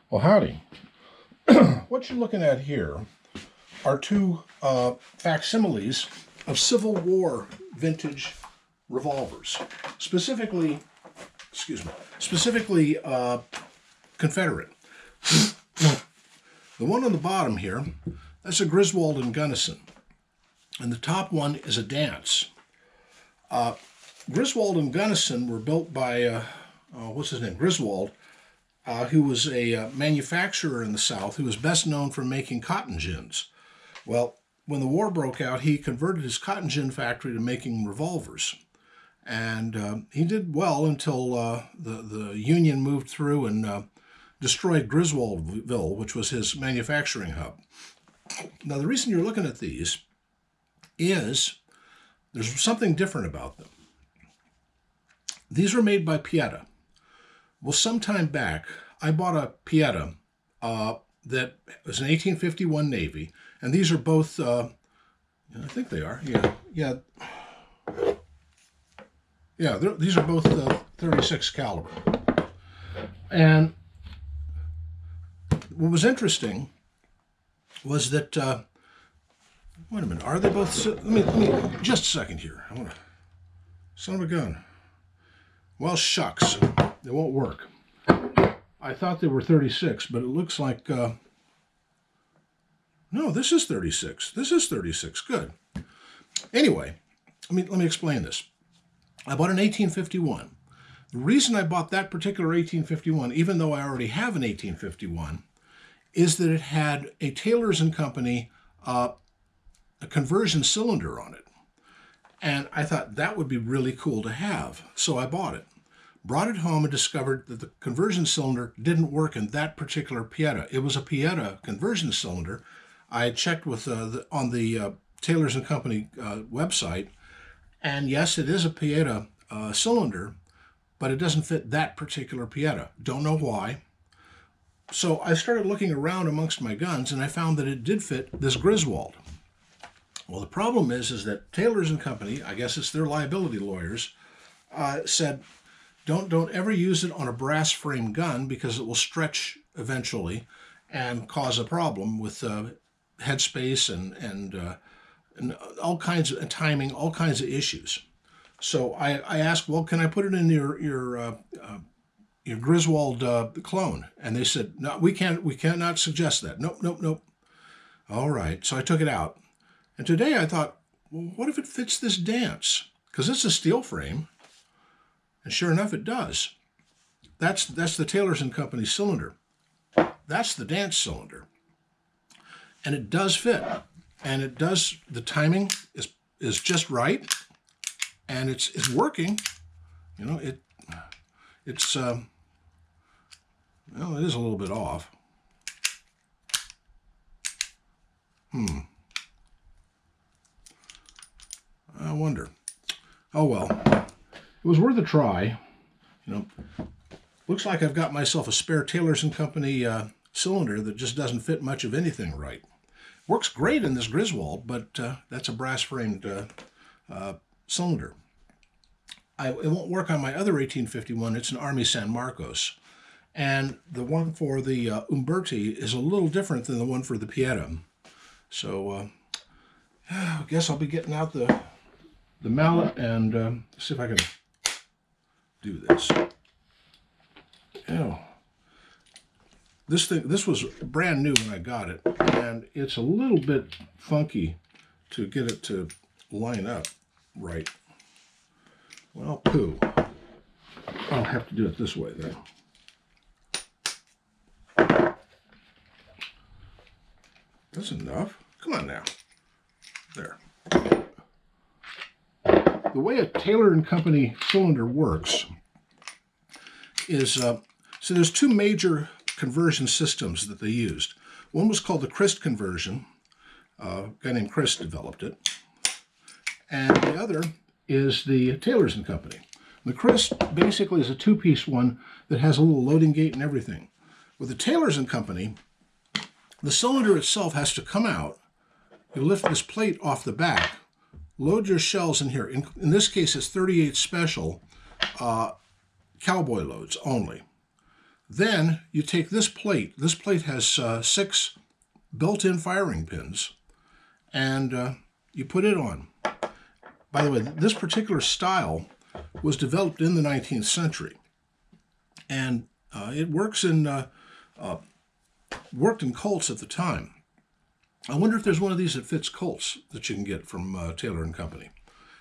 Well, howdy. What you're looking at here are two facsimiles of Civil War vintage revolvers, specifically Confederate. The one on the bottom here, that's a Griswold and Gunneson, and the top one is a Dance. Griswold and Gunneson were built by what's his name, Griswold, who was a manufacturer in the South who was best known for making cotton gins. Well, when the war broke out, he converted his cotton gin factory to making revolvers. And he did well until the Union moved through and destroyed Griswoldville, which was his manufacturing hub. Now, the reason you're looking at these is there's something different about them. These were made by Pieta. Well, some time back, I bought a Pieta that was an 1851 Navy, and these are both, I think they are, these are both 36 caliber. And what was interesting was that, wait a minute, are they both, let me just a second here. I want to, son of a gun. Well, shucks. They won't work. I thought they were 36, but it looks like, no, this is 36. This is 36. Good. Anyway, let me explain this. I bought an 1851. The reason I bought that particular 1851, even though I already have an 1851, is that it had a Tailor's and Company a conversion cylinder on it. And I thought that would be really cool to have, so I bought it. Brought it home and discovered that the conversion cylinder didn't work in that particular Pieta. It was a Pieta conversion cylinder. I checked with on the Tailor's and Company website, and yes, it is a Pieta cylinder, but it doesn't fit that particular Pieta. Don't know why. So I started looking around amongst my guns, and I found that it did fit this Griswold. Well, the problem is that Tailor's and Company, I guess it's their liability lawyers, said, Don't ever use it on a brass frame gun because it will stretch eventually and cause a problem with headspace and all kinds of timing, all kinds of issues. So I asked, well, can I put it in your Griswold clone? And they said, no, we cannot suggest that. Nope. All right, so I took it out. And today I thought, well, what if it fits this Dance? Because it's a steel frame. And sure enough, it does. That's the Tailor's and Company cylinder. That's the Dance cylinder. And it does fit. And it does, the timing is just right. And it's working. You know, it is a little bit off. I wonder. Oh, well. It was worth a try. Looks like I've got myself a spare Tailor's and Company cylinder that just doesn't fit much of anything right. Works great in this Griswold, but that's a brass-framed cylinder. It won't work on my other 1851. It's an Army San Marcos. And the one for the Umberti is a little different than the one for the Pieta. So I guess I'll be getting out the mallet and see if I can do this. Oh, this was brand new when I got it, and it's a little bit funky to get it to line up right. Well, pooh. I'll have to do it this way then. That's enough. Come on now. There. The way a Tailor and Company cylinder works is, so there's two major conversion systems that they used. One was called the Christ conversion. A guy named Christ developed it. And the other is the Tailor's and Company. The Christ basically is a two-piece one that has a little loading gate and everything. With the Tailor's and Company, the cylinder itself has to come out. You lift this plate off the back, load your shells in here. In this case, it's 38 special cowboy loads only. Then you take this plate. This plate has 6 built-in firing pins, and you put it on. By the way, this particular style was developed in the 19th century, and it works in worked in Colts at the time. I wonder if there's one of these that fits Colts that you can get from Tailor and Company.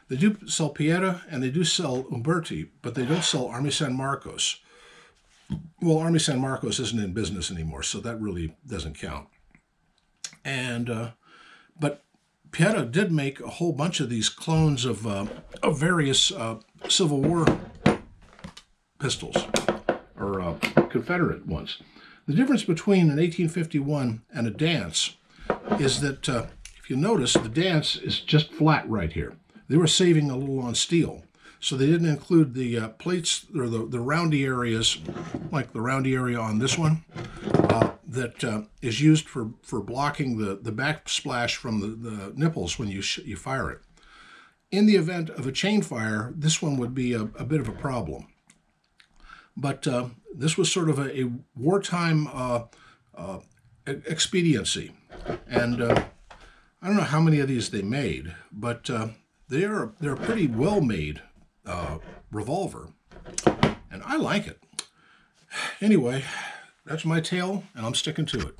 They do sell Pieta and they do sell Umberti, but they don't sell Army San Marcos. Well, Army San Marcos isn't in business anymore, so that really doesn't count. And but Pieta did make a whole bunch of these clones of various Civil War pistols, or Confederate ones. The difference between an 1851 and a dance is that, if you notice, the dance is just flat right here. They were saving a little on steel, so they didn't include the plates, or the roundy areas, like the roundy area on this one, that is used for blocking the backsplash from the nipples when you fire it. In the event of a chain fire, this one would be a bit of a problem. But this was sort of a wartime expediency. And I don't know how many of these they made, but they're a pretty well-made revolver. And I like it. Anyway, that's my tale, and I'm sticking to it.